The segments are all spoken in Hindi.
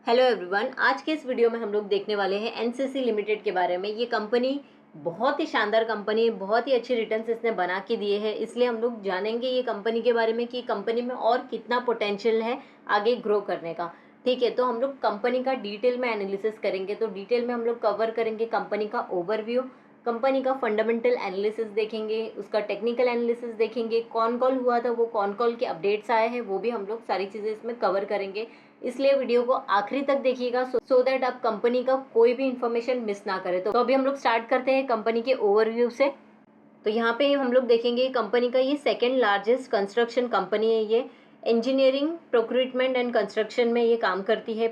हेलो एवरीवन, आज के इस वीडियो में हम लोग देखने वाले हैं एनसीसी लिमिटेड के बारे में। ये कंपनी बहुत ही शानदार कंपनी है, बहुत ही अच्छे रिटर्न्स इसने बना के दिए हैं। इसलिए हम लोग जानेंगे ये कंपनी के बारे में कि कंपनी में और कितना पोटेंशियल है आगे ग्रो करने का। ठीक है, तो हम लोग कंपनी का डिटेल में एनालिसिस करेंगे। तो डिटेल में हम लोग कवर करेंगे कंपनी का ओवरव्यू, कंपनी का फंडामेंटल एनालिसिस देखेंगे, उसका टेक्निकल एनालिसिस देखेंगे, कौन कॉल हुआ था, वो कौन कॉल के अपडेट्स आए हैं, वो भी हम लोग सारी चीज़ें इसमें कवर करेंगे। इसलिए वीडियो को आखिरी तक देखिएगा सो दैट आप कंपनी का कोई भी इंफॉर्मेशन मिस ना करें। तो अभी हम लोग स्टार्ट करते हैं कंपनी के ओवरव्यू से। तो यहाँ पे हम लोग देखेंगे कंपनी का ये सेकेंड लार्जेस्ट कंस्ट्रक्शन कंपनी है। ये इंजीनियरिंग, प्रोक्यूरमेंट एंड कंस्ट्रक्शन में ये काम करती है।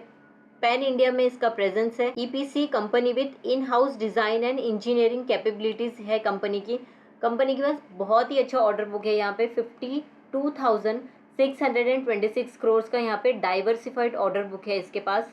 पैन इंडिया में इसका प्रेजेंस है। EPC company with in house design and engineering capabilities है कंपनी की। कंपनी के पास बहुत ही अच्छा ऑर्डर बुक है। यहाँ पे 52,626 करोड़ का यहाँ पे डाइवर्सिफाइड ऑर्डर बुक है इसके पास।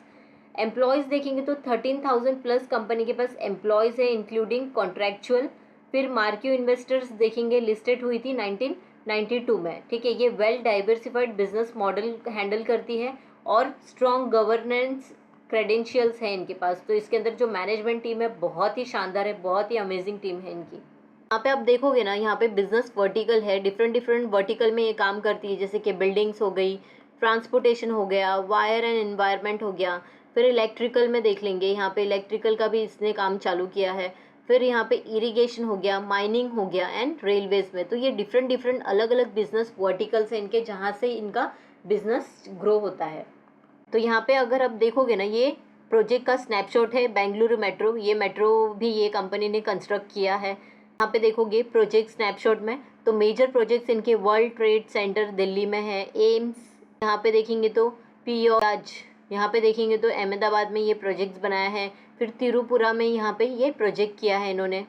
एम्प्लॉयज़ देखेंगे तो 13,000 प्लस कंपनी के पास एम्प्लॉयज़ है, इंक्लूडिंग कॉन्ट्रैक्चुअल। फिर मार्क्यू इन्वेस्टर्स देखेंगे, लिस्टेड हुई थी 1992 में। ठीक है, ये well diversified business model handle करती है और स्ट्रॉन्ग गवर्नेंस क्रेडेंशियल्स हैं इनके पास। तो इसके अंदर जो मैनेजमेंट टीम है बहुत ही शानदार है, बहुत ही अमेजिंग टीम है इनकी। यहाँ पे आप देखोगे ना, यहाँ पे बिजनेस वर्टिकल है, डिफरेंट डिफरेंट वर्टिकल में ये काम करती है। जैसे कि बिल्डिंग्स हो गई, ट्रांसपोर्टेशन हो गया, वायर एंड एनवायरनमेंट हो गया। फिर इलेक्ट्रिकल में देख लेंगे, यहाँ पे इलेक्ट्रिकल का भी इसने काम चालू किया है। फिर यहाँ पे इरिगेशन हो गया, माइनिंग हो गया एंड रेलवेज में। तो ये डिफरेंट डिफरेंट अलग अलग बिजनेस वर्टिकल्स हैं इनके, जहाँ से इनका बिजनेस ग्रो होता है। तो यहाँ पे अगर आप देखोगे ना, ये प्रोजेक्ट का स्नैपशॉट है बेंगलुरु मेट्रो। ये मेट्रो भी ये कंपनी ने कंस्ट्रक्ट किया है। यहाँ पे देखोगे प्रोजेक्ट स्नैपशॉट में, तो मेजर प्रोजेक्ट्स इनके वर्ल्ड ट्रेड सेंटर दिल्ली में है, एम्स। यहाँ पे देखेंगे तो पियोराज, यहाँ पे देखेंगे तो अहमदाबाद में ये प्रोजेक्ट्स बनाया है। फिर तिरुपुरा में यहाँ पे ये प्रोजेक्ट किया है इन्होंने।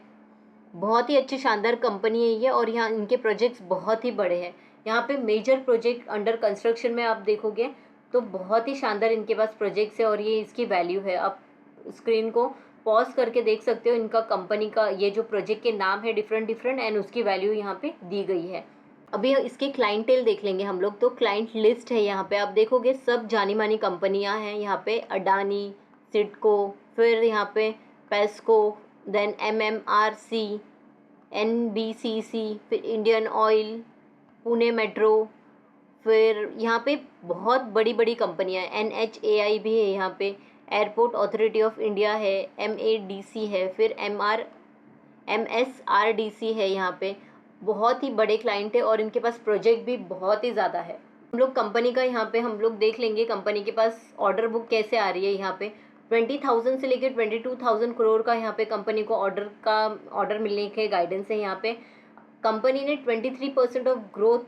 बहुत ही अच्छी शानदार कंपनी है ये, और यहाँ इनके प्रोजेक्ट्स बहुत ही बड़े हैं। यहाँ पे मेजर प्रोजेक्ट अंडर कंस्ट्रक्शन में आप देखोगे तो बहुत ही शानदार इनके पास प्रोजेक्ट्स है, और ये इसकी वैल्यू है। आप स्क्रीन को पॉज करके देख सकते हो, इनका कंपनी का ये जो प्रोजेक्ट के नाम है डिफरेंट डिफरेंट, एंड उसकी वैल्यू यहाँ पे दी गई है। अभी इसके क्लाइंटेल देख लेंगे हम लोग। तो क्लाइंट लिस्ट है, यहाँ पे आप देखोगे सब जानी मानी कंपनियाँ हैं। यहाँ पे अडानी, सिडको, फिर यहाँ पे पेस्को, देन MMRC, NBCC, फिर इंडियन ऑयल, पुणे मेट्रो। फिर यहाँ पे बहुत बड़ी बड़ी कंपनियाँ हैं, NHAI भी है यहाँ पे, एयरपोर्ट अथॉरिटी ऑफ इंडिया है, MADC है, फिर MSRDC है। यहाँ पे बहुत ही बड़े क्लाइंट है और इनके पास प्रोजेक्ट भी बहुत ही ज़्यादा है। हम लोग कंपनी का यहाँ पे हम लोग देख लेंगे कंपनी के पास ऑर्डर बुक कैसे आ रही है। यहाँ पे 20,000 से लेकर 22,000 करोड़ का यहाँ पे कंपनी को ऑर्डर मिलने के गाइडेंस है। यहाँ पे कंपनी ने 23% ऑफ ग्रोथ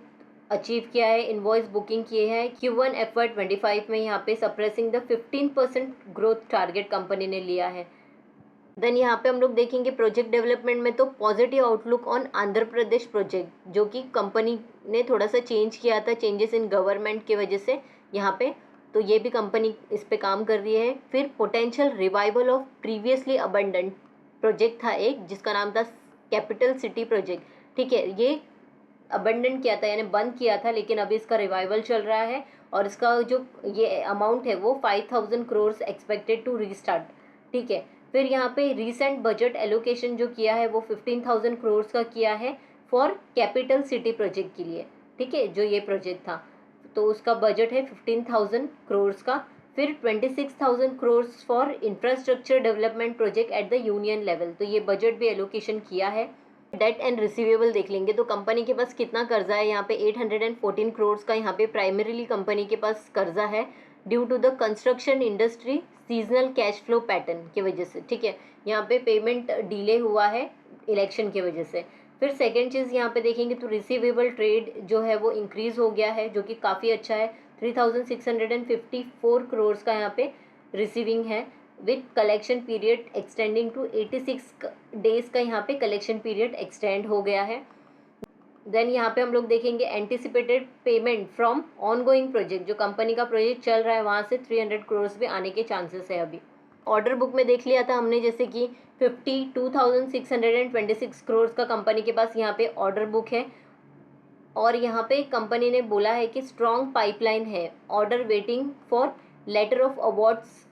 अचीव किया है, इनवॉइस बुकिंग किए हैं Q1 FY25 में। यहाँ पे suppressing the 15% growth target company ने लिया है। देन यहाँ पे हम लोग देखेंगे प्रोजेक्ट डेवलपमेंट में, तो positive outlook on Andhra Pradesh project, जो कि कंपनी ने थोड़ा सा चेंज किया था, चेंजेस इन गवर्नमेंट की वजह से यहाँ पे। तो ये भी कंपनी इस पे काम कर रही है। फिर potential revival of previously abundant project था एक, जिसका नाम था कैपिटल सिटी प्रोजेक्ट। ठीक है, ये अबंडेंट किया था यानी बंद किया था, लेकिन अभी इसका रिवाइवल चल रहा है, और इसका जो ये अमाउंट है वो 5,000 करोड़ एक्सपेक्टेड टू रीस्टार्ट। ठीक है, फिर यहाँ पे रीसेंट बजट एलोकेशन जो किया है वो 15,000 करोड़ का किया है फॉर कैपिटल सिटी प्रोजेक्ट के लिए। ठीक है, जो ये प्रोजेक्ट था तो उसका बजट है 15,000 करोड़ का। फिर 26,000 crore for infrastructure development project at the union level, तो ये बजट भी एलोकेशन किया है। डेट एंड रिसीवेबल देख लेंगे, तो कंपनी के पास कितना कर्जा है। यहाँ पे 814 करोड़ का यहाँ पे प्राइमरीली कंपनी के पास कर्जा है, due to the construction industry seasonal cash flow pattern की वजह से। ठीक है, यहाँ पे पेमेंट डिले हुआ है इलेक्शन की वजह से। फिर सेकेंड चीज़ यहाँ पे देखेंगे तो रिसीवेबल ट्रेड जो है वो इंक्रीज हो गया है, जो कि काफ़ी अच्छा है। 3,654 करोड़ का यहाँ पे रिसीविंग है, with collection period extending to 86 days का यहाँ पे कलेक्शन पीरियड एक्सटेंड हो गया है। देन यहाँ पे हम लोग देखेंगे anticipated payment from ongoing project, जो कंपनी का प्रोजेक्ट चल रहा है वहाँ से 300 करोड़ भी आने के चांसेस है अभी। ऑर्डर बुक में देख लिया था हमने, जैसे कि 52,626 करोड़ का कंपनी के पास यहाँ पे ऑर्डर बुक है, और यहाँ पे कंपनी ने बोला है कि स्ट्रॉन्ग पाइपलाइन है, order waiting for letter of awards,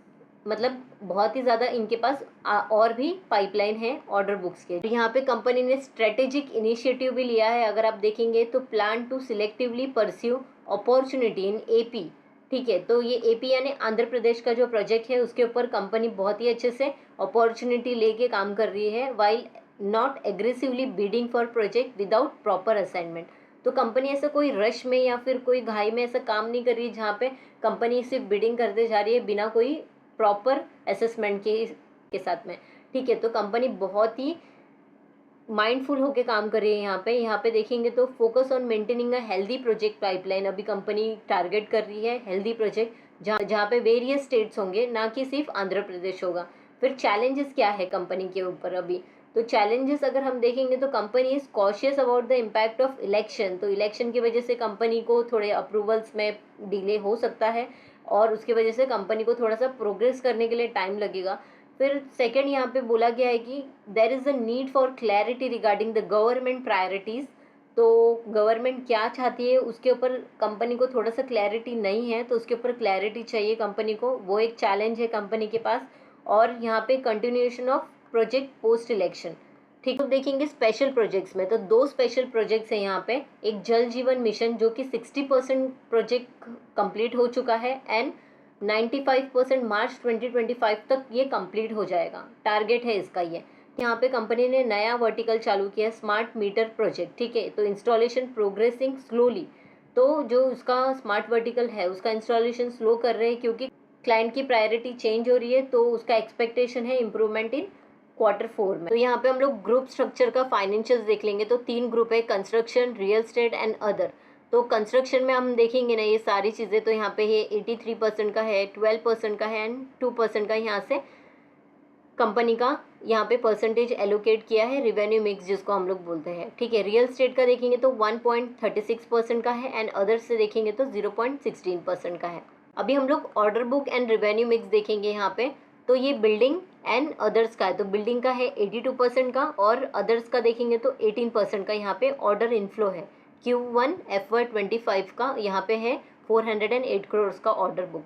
मतलब बहुत ही ज़्यादा इनके पास और भी पाइपलाइन है ऑर्डर बुक्स के। यहाँ पे कंपनी ने स्ट्रेटेजिक इनिशिएटिव भी लिया है, अगर आप देखेंगे तो plan to selectively pursue opportunity in AP. ठीक है, तो ये एपी यानी आंध्र प्रदेश का जो प्रोजेक्ट है उसके ऊपर कंपनी बहुत ही अच्छे से अपॉर्चुनिटी लेके काम कर रही है, while not aggressively bidding for project without proper assignment. तो कंपनी ऐसा कोई रश में या फिर कोई घाई में ऐसा काम नहीं कर रही जहाँ पे कंपनी सिर्फ बिडिंग करते जा रही है बिना कोई प्रॉपर असेसमेंट के साथ में। ठीक है, तो कंपनी बहुत ही माइंडफुल होके काम कर रही है यहाँ पे देखेंगे तो focus on maintaining a healthy project pipeline अभी कंपनी टारगेट कर रही है, हेल्दी प्रोजेक्ट जहाँ पे वेरियस स्टेट्स होंगे, ना कि सिर्फ आंध्र प्रदेश होगा। फिर चैलेंजेस क्या है कंपनी के ऊपर अभी, तो चैलेंजेस अगर हम देखेंगे तो company is cautious about the impact of election. तो इलेक्शन की वजह से कंपनी को थोड़े अप्रूवल्स में डिले हो सकता है और उसकी वजह से कंपनी को थोड़ा सा प्रोग्रेस करने के लिए टाइम लगेगा। फिर सेकंड यहाँ पे बोला गया है कि there is a need for clarity regarding the government priorities. तो गवर्नमेंट क्या चाहती है उसके ऊपर कंपनी को थोड़ा सा क्लैरिटी नहीं है, तो उसके ऊपर क्लैरिटी चाहिए कंपनी को, वो एक चैलेंज है कंपनी के पास। और यहाँ पे continuation of project post election. ठीक, तो देखेंगे स्पेशल प्रोजेक्ट्स में तो 2 स्पेशल प्रोजेक्ट्स हैं यहाँ पे। एक जल जीवन मिशन जो कि 60% प्रोजेक्ट कंप्लीट हो चुका है एंड 95% मार्च 2025 तक ये कंप्लीट हो जाएगा, टारगेट है इसका ये। यहाँ पे कंपनी ने नया वर्टिकल चालू किया, स्मार्ट मीटर प्रोजेक्ट। ठीक है, तो इंस्टॉलेशन प्रोग्रेसिंग स्लोली। तो जो उसका स्मार्ट वर्टिकल है उसका इंस्टॉलेशन स्लो कर रहे हैं क्योंकि क्लाइंट की प्रायोरिटी चेंज हो रही है, तो उसका एक्सपेक्टेशन है इम्प्रूवमेंट इन Q4 में। तो यहाँ पे हम लोग ग्रुप स्ट्रक्चर का फाइनेंशियल्स देख लेंगे तो 3 ग्रुप है, construction, real estate and other. तो कंस्ट्रक्शन में हम देखेंगे ना ये सारी चीज़ें, तो यहाँ पे ये 83% का है, 12% का है एंड 2% का यहाँ से कंपनी का यहाँ पे परसेंटेज एलोकेट किया है, रिवेन्यू मिक्स जिसको हम लोग बोलते हैं। ठीक है, रियल एस्टेट का देखेंगे तो 1.36% का है एंड अदर्स से देखेंगे तो 0.16% का है। अभी हम लोग order book and revenue mix देखेंगे यहाँ पे, तो ये बिल्डिंग एंड अदर्स का है। तो बिल्डिंग का है 82% का और अदर्स का देखेंगे तो 18% का यहाँ पे ऑर्डर इनफ्लो है। Q1 FY25 का यहाँ पे है 408 करोड़ का ऑर्डर बुक।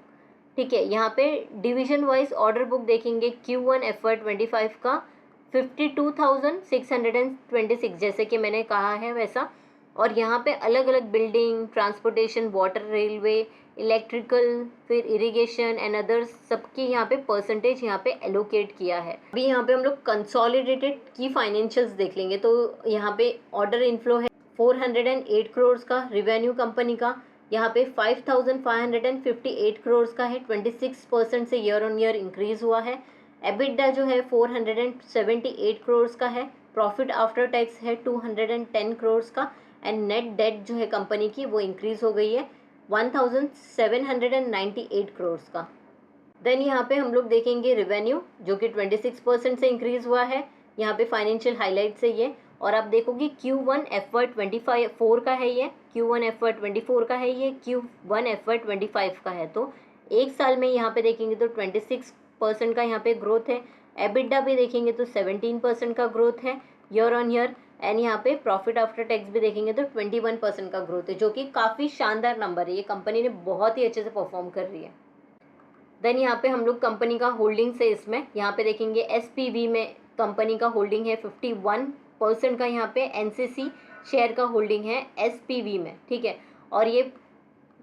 ठीक है, यहाँ पे डिवीजन वाइज ऑर्डर बुक देखेंगे Q1 FY25 का 52,626 जैसे कि मैंने कहा है वैसा। और यहाँ पे अलग अलग building, transportation, water, railway, electrical, फिर इरिगेशन एंड अदर्स सबकी यहाँ पे परसेंटेज यहाँ पे एलोकेट किया है। अभी यहाँ पे हम लोग कंसोलिडेटेड की फाइनेंशियल्स देख लेंगे तो यहाँ पे ऑर्डर इनफ्लो है 408 करोड़ का, रिवेन्यू कंपनी का यहाँ पे 5,558 करोड़ का है, 26% से ईयर ऑन ईयर इंक्रीज हुआ है। एबिटा जो है 478 करोड़ का है, प्रॉफिट आफ्टर टैक्स है 210 करोड़ का एंड नेट डेट जो है कंपनी की वो इंक्रीज हो गई है 1,798 करोड़ का। देन यहाँ पे हम लोग देखेंगे रेवेन्यू जो कि 26% से इंक्रीज हुआ है। यहाँ पे फाइनेंशियल हाईलाइट्स है ये, और आप देखोगे Q1 FY24 का है ये, Q1 FY24 का है ये, Q1 FY25 का है। तो एक साल में यहाँ पे देखेंगे तो 26% का यहाँ पे ग्रोथ है। एबिटा भी देखेंगे तो 17% का ग्रोथ है ईयर ऑन ईयर एंड यहाँ पे प्रॉफिट आफ्टर टैक्स भी देखेंगे तो 21% का ग्रोथ है, जो कि काफ़ी शानदार नंबर है। ये कंपनी ने बहुत ही अच्छे से परफॉर्म कर रही है। देन यहाँ पे हम लोग कंपनी का होल्डिंग्स है इसमें, यहाँ पे देखेंगे SPV में कंपनी का होल्डिंग है 51% का, यहाँ पे NCC शेयर का होल्डिंग है SPV में। ठीक है, और ये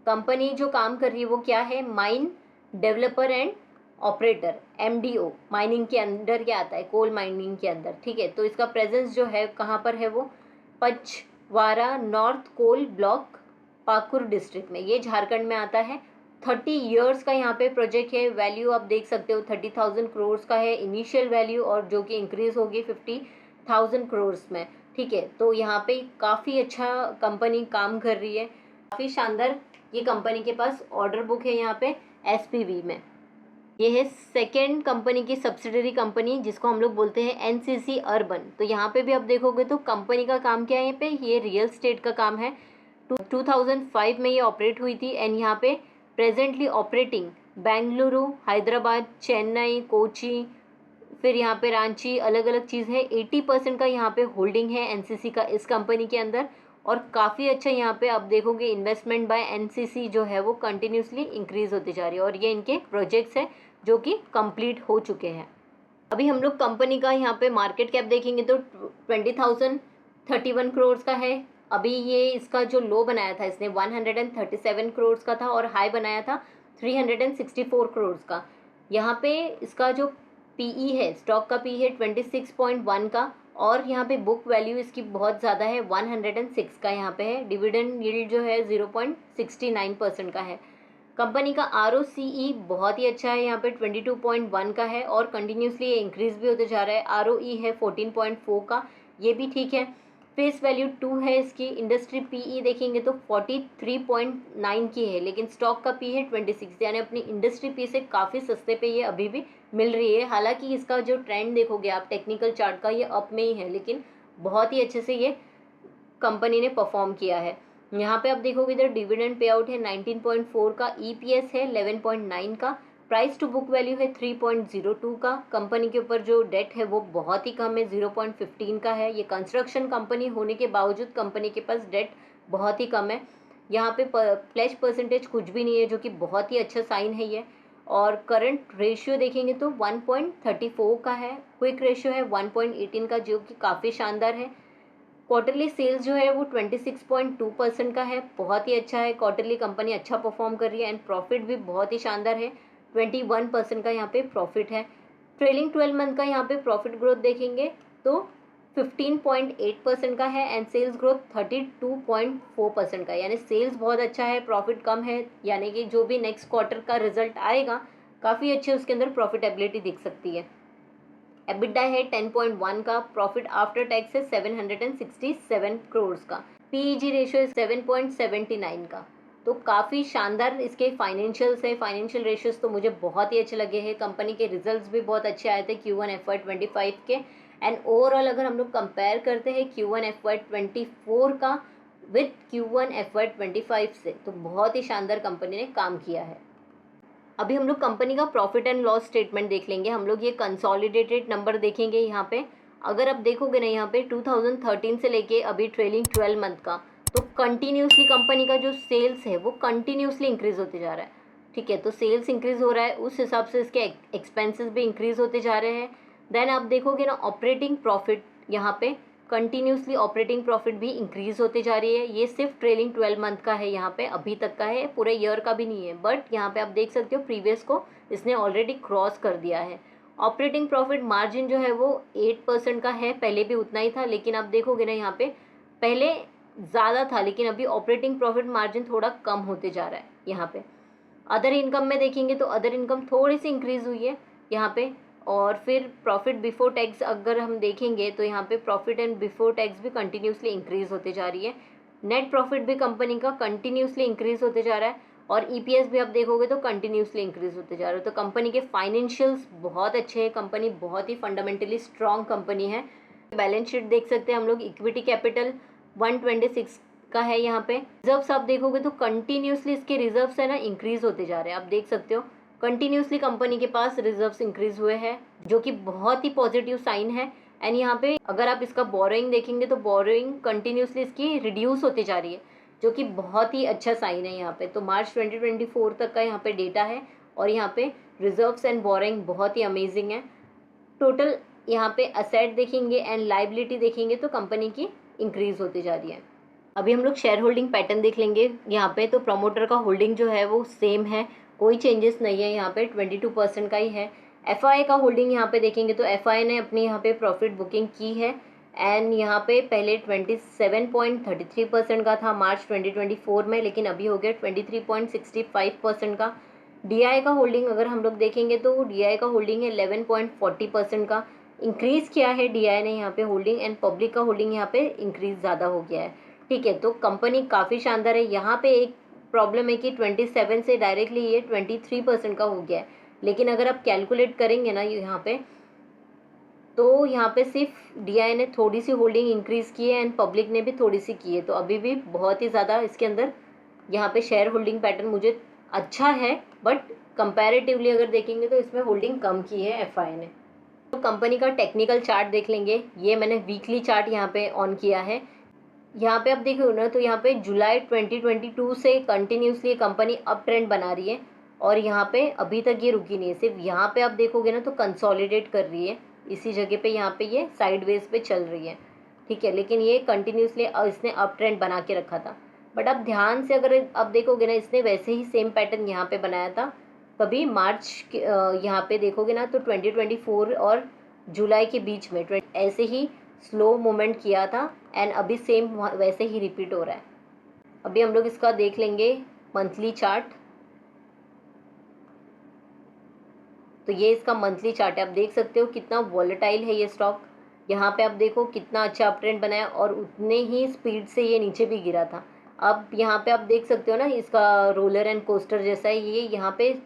कंपनी जो काम कर रही है वो क्या है, mine developer and operator, MDO, mining के अंदर क्या आता है, कोल माइनिंग के अंदर। ठीक है, तो इसका प्रेजेंस जो है कहाँ पर है, वो Pachwara north coal block, Pakur district में, ये झारखंड में आता है। 30 इयर्स का यहाँ पे प्रोजेक्ट है। वैल्यू आप देख सकते हो 30,000 करोड़ का है इनिशियल वैल्यू, और जो कि इंक्रीज होगी 50,000 करोड़ में। ठीक है, तो यहाँ पे काफ़ी अच्छा कंपनी काम कर रही है, काफ़ी शानदार ये कंपनी के पास ऑर्डर बुक है यहाँ पे SPV में। ये है सेकेंड कंपनी की सब्सिडरी कंपनी जिसको हम लोग बोलते हैं NCC अर्बन। तो यहाँ पे भी आप देखोगे तो कंपनी का काम क्या है, यहाँ पे ये रियल स्टेट का काम है। 2005 में ये ऑपरेट हुई थी एंड यहाँ पे प्रेजेंटली ऑपरेटिंग बेंगलुरु, हैदराबाद, चेन्नई, कोची, फिर यहाँ पे रांची, अलग अलग चीज़ है। 80% का यहाँ पे होल्डिंग है NCC का इस कंपनी के अंदर, और काफ़ी अच्छा यहाँ पे आप देखोगे इन्वेस्टमेंट बाय एनसीसी जो है वो कंटिन्यूसली इंक्रीज होती जा रही है और ये इनके प्रोजेक्ट्स हैं जो कि कंप्लीट हो चुके हैं। अभी हम लोग कंपनी का यहाँ पे मार्केट कैप देखेंगे तो 20,031 करोड़ का है। अभी ये इसका जो लो बनाया था इसने 137 करोड़ का था और हाई बनाया था 364 करोड़ का। यहाँ पे इसका जो पीई है, स्टॉक का पीई है 26.1 का और यहाँ पे बुक वैल्यू इसकी बहुत ज़्यादा है 106 का यहाँ पे है। डिविडेंड यील्ड जो है 0.69% का है। कंपनी का ROCE बहुत ही अच्छा है, यहाँ पे 22.1 का है और कंटिन्यूसली ये इंक्रीज भी होते जा रहा है। ROE है 14.4 का, ये भी ठीक है। फेस वैल्यू 2 है इसकी। इंडस्ट्री PE देखेंगे तो 43.9 की है, लेकिन स्टॉक का P है 26, यानी अपनी इंडस्ट्री P से काफ़ी सस्ते पे ये अभी भी मिल रही है। हालांकि इसका जो ट्रेंड देखोगे आप टेक्निकल चार्ट का, ये अप में ही है, लेकिन बहुत ही अच्छे से ये कंपनी ने परफॉर्म किया है। यहाँ पे आप देखोगे इधर डिविडेंड पे आउट है 19.4 का, EPS है 11.9 का, प्राइस टू बुक वैल्यू है 3.02 का। कंपनी के ऊपर जो डेट है वो बहुत ही कम है, 0.15 का है। ये कंस्ट्रक्शन कंपनी होने के बावजूद कंपनी के पास डेट बहुत ही कम है। यहाँ पे प्लेज परसेंटेज कुछ भी नहीं है, जो कि बहुत ही अच्छा साइन है ये। और करंट रेशियो देखेंगे तो 1.34 का है। क्विक रेशियो है 1.18 का, जो कि काफ़ी शानदार है। क्वार्टरली सेल्स जो है वो 26.2% का है, बहुत ही अच्छा है। क्वार्टरली कंपनी अच्छा परफॉर्म कर रही है एंड प्रॉफिट भी बहुत ही शानदार है, 21% का यहाँ पे प्रॉफिट है। ट्रेलिंग 12 मंथ का यहाँ पे प्रॉफिट ग्रोथ देखेंगे तो 15.8% का है एंड सेल्स ग्रोथ 32.4% का, यानी सेल्स बहुत अच्छा है, प्रॉफिट कम है, यानी कि जो भी नेक्स्ट क्वार्टर का रिजल्ट आएगा काफ़ी अच्छे उसके अंदर प्रॉफिटेबिलिटी दिख सकती है। EBITDA है 10.1 का, प्रॉफिट आफ्टर टैक्स है 767 करोड़ का, PEG रेशियो है 7.79 का। तो काफ़ी शानदार इसके फाइनेंशियल्स है। फाइनेंशियल रेशियोज तो मुझे बहुत ही अच्छे लगे हैं। कंपनी के रिजल्ट्स भी बहुत अच्छे आए थे Q1 FY25 के एंड ओवरऑल अगर हम लोग कंपेयर करते हैं Q1 FY24 का विद Q1 FY25 से, तो बहुत ही शानदार कंपनी ने काम किया है। अभी हम लोग कंपनी का प्रॉफिट एंड लॉस स्टेटमेंट देख लेंगे। हम लोग ये कंसोलिडेटेड नंबर देखेंगे यहाँ पे। अगर आप देखोगे ना यहाँ पे 2013 से लेके अभी ट्रेलिंग 12 मंथ का, तो कंटिन्यूसली कंपनी का जो सेल्स है वो कंटिन्यूसली इंक्रीज होते जा रहा है। ठीक है, तो सेल्स इंक्रीज हो रहा है, उस हिसाब से इसके एक्सपेंसेस भी इंक्रीज होते जा रहे हैं। देन आप देखोगे ना ऑपरेटिंग प्रॉफिट, यहाँ पे कंटिन्यूसली ऑपरेटिंग प्रॉफिट भी इंक्रीज होते जा रही है। ये सिर्फ ट्रेलिंग 12 मंथ का है, यहाँ पे अभी तक का है, पूरे ईयर का भी नहीं है, बट यहाँ पे आप देख सकते हो प्रीवियस को इसने ऑलरेडी क्रॉस कर दिया है। ऑपरेटिंग प्रॉफिट मार्जिन जो है वो 8% का है, पहले भी उतना ही था, लेकिन आप देखोगे ना यहाँ पे पहले ज़्यादा था, लेकिन अभी ऑपरेटिंग प्रॉफिट मार्जिन थोड़ा कम होते जा रहा है यहाँ पे। अदर इनकम में देखेंगे तो अदर इनकम थोड़ी सी इंक्रीज हुई है यहाँ पे। और फिर प्रॉफिट बिफोर टैक्स अगर हम देखेंगे तो यहाँ पे प्रॉफिट एंड बिफोर टैक्स भी कंटिन्यूसली इंक्रीज होते जा रही है। नेट प्रॉफिट भी कंपनी का कंटिन्यूसली इंक्रीज होते जा रहा है और EPS भी आप देखोगे तो कंटिन्यूसली इंक्रीज होते जा रहे हो। तो कंपनी के फाइनेंशियल्स बहुत अच्छे हैं, कंपनी बहुत ही फंडामेंटली स्ट्रॉन्ग कंपनी है। बैलेंस शीट देख सकते हैं हम लोग, इक्विटी कैपिटल 126 का है। यहाँ पे रिजर्व्स आप देखोगे तो कंटिन्यूसली इसके रिजर्व्स है ना इंक्रीज होते जा रहे हैं, आप देख सकते हो कंटिन्यूसली कंपनी के पास रिजर्व्स इंक्रीज हुए हैं, जो कि बहुत ही पॉजिटिव साइन है। एंड यहाँ पे अगर आप इसका बोरोइंग देखेंगे तो बोरोइंग कंटिन्यूसली इसकी रिड्यूस होती जा रही है, जो कि बहुत ही अच्छा साइन है यहाँ पे। तो मार्च 2024 तक का यहाँ पे डेटा है और यहाँ पे रिजर्व्स एंड बोरोइंग बहुत ही अमेजिंग है। टोटल यहाँ पे असेट देखेंगे एंड लाइबिलिटी देखेंगे तो कंपनी की इंक्रीज होती जा रही है। अभी हम लोग शेयर होल्डिंग पैटर्न देख लेंगे यहाँ पे। तो प्रमोटर का होल्डिंग जो है वो सेम है, कोई चेंजेस नहीं है, यहाँ पे 22% का ही है। FI का होल्डिंग यहाँ पे देखेंगे तो FI ने अपनी यहाँ पे प्रॉफिट बुकिंग की है एंड यहाँ पे पहले 27.33% का था मार्च 2024 में, लेकिन अभी हो गया 23.65% का। DI का होल्डिंग अगर हम लोग देखेंगे तो DI का होल्डिंग है 11.40% का, इंक्रीज़ किया है DI ने यहाँ पे होल्डिंग एंड पब्लिक का होल्डिंग यहाँ पे इंक्रीज़ ज़्यादा हो गया है। ठीक है, तो कंपनी काफ़ी शानदार है। यहाँ पे एक प्रॉब्लम है कि 27 से डायरेक्टली ये 23% का हो गया है, लेकिन अगर आप कैलकुलेट करेंगे ना यहाँ पे, तो यहाँ पे सिर्फ DI ने थोड़ी सी होल्डिंग इंक्रीज़ की है एंड पब्लिक ने भी थोड़ी सी की है, तो अभी भी बहुत ही ज़्यादा इसके अंदर यहाँ पे शेयर होल्डिंग पैटर्न मुझे अच्छा है, बट कंपैरेटिवली अगर देखेंगे तो इसमें होल्डिंग कम की है FI ने। तो कंपनी का टेक्निकल चार्ट देख लेंगे। ये मैंने वीकली चार्ट यहाँ पे ऑन किया है। यहाँ पे आप देखो ना, तो यहाँ पे जुलाई 2022 से कंटिन्यूसली कंपनी अप ट्रेंड बना रही है और यहाँ पे अभी तक ये रुकी नहीं है। सिर्फ यहाँ पे आप देखोगे ना तो कंसोलिडेट कर रही है इसी जगह पे, यहाँ पे ये साइडवेज पे चल रही है, ठीक है। लेकिन ये कंटिन्यूसली इसने अप ट्रेंड बना के रखा था। बट आप ध्यान से अगर अब देखोगे ना, इसने वैसे ही सेम पैटर्न यहाँ पे बनाया था कभी मार्च के यहाँ पे देखोगे ना तो 2024 और जुलाई के बीच में ऐसे ही स्लो मूवमेंट किया था एंड अभी सेम वैसे ही रिपीट हो रहा है। अभी हम लोग इसका देख लेंगे मंथली चार्ट। तो ये इसका मंथली चार्ट है, आप देख सकते हो कितना वॉलेटाइल है ये स्टॉक। यहाँ पे आप देखो कितना अच्छा अप ट्रेंड बनाया और उतने ही स्पीड से ये नीचे भी गिरा था। अब यहाँ पे आप देख सकते हो ना, इसका रोलर एंड कोस्टर जैसा है ये, यहाँ पे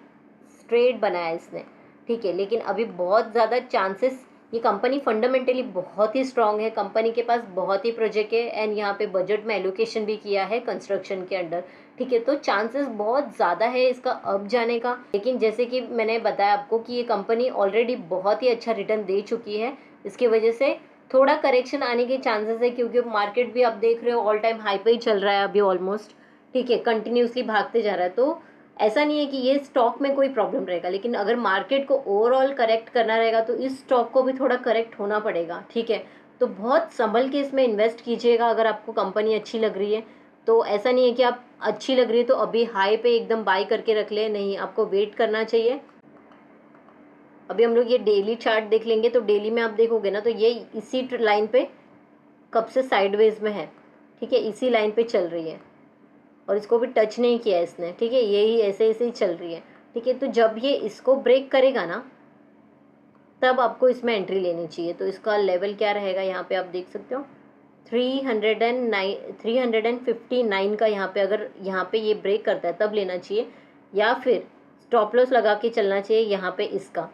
स्ट्रेट बनाया इसने, ठीक है। लेकिन अभी बहुत ज़्यादा चांसेस, ये कंपनी फंडामेंटली बहुत ही स्ट्रांग है, कंपनी के पास बहुत ही प्रोजेक्ट है एंड यहाँ पे बजट में एलोकेशन भी किया है कंस्ट्रक्शन के अंडर, ठीक है। तो चांसेस बहुत ज़्यादा है इसका अप जाने का। लेकिन जैसे कि मैंने बताया आपको कि ये कंपनी ऑलरेडी बहुत ही अच्छा रिटर्न दे चुकी है, इसकी वजह से थोड़ा करेक्शन आने के चांसेस है, क्योंकि मार्केट भी आप देख रहे हो ऑल टाइम हाई पे ही चल रहा है अभी ऑलमोस्ट, ठीक है, कंटिन्यूसली भागते जा रहा है। तो ऐसा नहीं है कि ये स्टॉक में कोई प्रॉब्लम रहेगा, लेकिन अगर मार्केट को ओवरऑल करेक्ट करना रहेगा तो इस स्टॉक को भी थोड़ा करेक्ट होना पड़ेगा, ठीक है। तो बहुत संभल के इसमें इन्वेस्ट कीजिएगा अगर आपको कंपनी अच्छी लग रही है। तो ऐसा नहीं है कि आप अच्छी लग रही है तो अभी हाई पे एकदम बाय करके रख ले, नहीं, आपको वेट करना चाहिए। अभी हम लोग ये डेली चार्ट देख लेंगे। तो डेली में आप देखोगे ना तो ये इसी लाइन पे कब से साइडवेज में है, ठीक है, इसी लाइन पे चल रही है और इसको भी टच नहीं किया इसने, ठीक है, यही ऐसे ऐसे ही चल रही है, ठीक है। तो जब ये इसको ब्रेक करेगा ना तब आपको इसमें एंट्री लेनी चाहिए। तो इसका लेवल क्या रहेगा, यहाँ पे आप देख सकते हो 359 का, यहाँ पे अगर यहाँ पे ये ब्रेक करता है तब लेना चाहिए, या फिर स्टॉप लॉस लगा के चलना चाहिए यहाँ पे इसका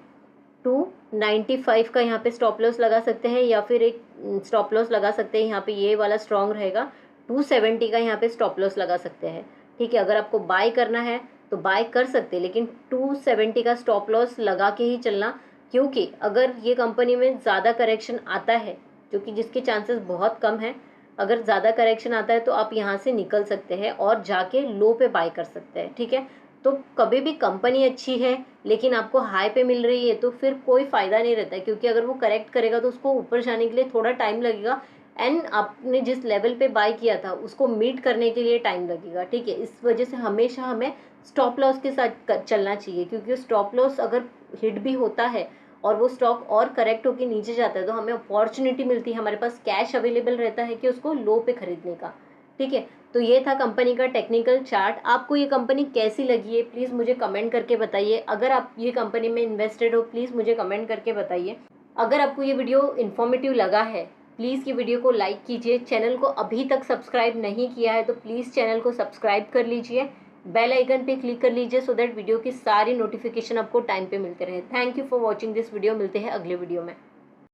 295 का, यहाँ पे स्टॉप लॉस लगा सकते हैं, या फिर एक स्टॉप लॉस लगा सकते हैं यहाँ पे ये वाला स्ट्रॉन्ग रहेगा 270 का, यहाँ पे स्टॉप लॉस लगा सकते हैं, ठीक है। अगर आपको बाय करना है तो बाय कर सकते हैं, लेकिन 270 का स्टॉप लॉस लगा के ही चलना, क्योंकि अगर ये कंपनी में ज़्यादा करेक्शन आता है, जो कि जिसके चांसेस बहुत कम है, अगर ज़्यादा करेक्शन आता है तो आप यहाँ से निकल सकते हैं और जाके लो पे बाय कर सकते हैं, ठीक है। तो कभी भी कंपनी अच्छी है लेकिन आपको हाई पे मिल रही है तो फिर कोई फ़ायदा नहीं रहता है, क्योंकि अगर वो करेक्ट करेगा तो उसको ऊपर जाने के लिए थोड़ा टाइम लगेगा एंड आपने जिस लेवल पे बाय किया था उसको मीट करने के लिए टाइम लगेगा, ठीक है। इस वजह से हमेशा हमें स्टॉप लॉस के साथ चलना चाहिए, क्योंकि स्टॉप लॉस अगर हिट भी होता है और वो स्टॉक और करेक्ट होकर नीचे जाता है तो हमें अपॉर्चुनिटी मिलती है, हमारे पास कैश अवेलेबल रहता है कि उसको लो पे खरीदने का, ठीक है। तो ये था कंपनी का टेक्निकल चार्ट। आपको ये कंपनी कैसी लगी है प्लीज़ मुझे कमेंट करके बताइए। अगर आप ये कंपनी में इन्वेस्टेड हो प्लीज़ मुझे कमेंट करके बताइए। अगर आपको ये वीडियो इन्फॉर्मेटिव लगा है प्लीज़ ये वीडियो को लाइक कीजिए। चैनल को अभी तक सब्सक्राइब नहीं किया है तो प्लीज़ चैनल को सब्सक्राइब कर लीजिए, बेल आइकन पे क्लिक कर लीजिए सो दैट वीडियो की सारी नोटिफिकेशन आपको टाइम पे मिलते रहे। Thank you for watching this video. मिलते हैं अगले वीडियो में।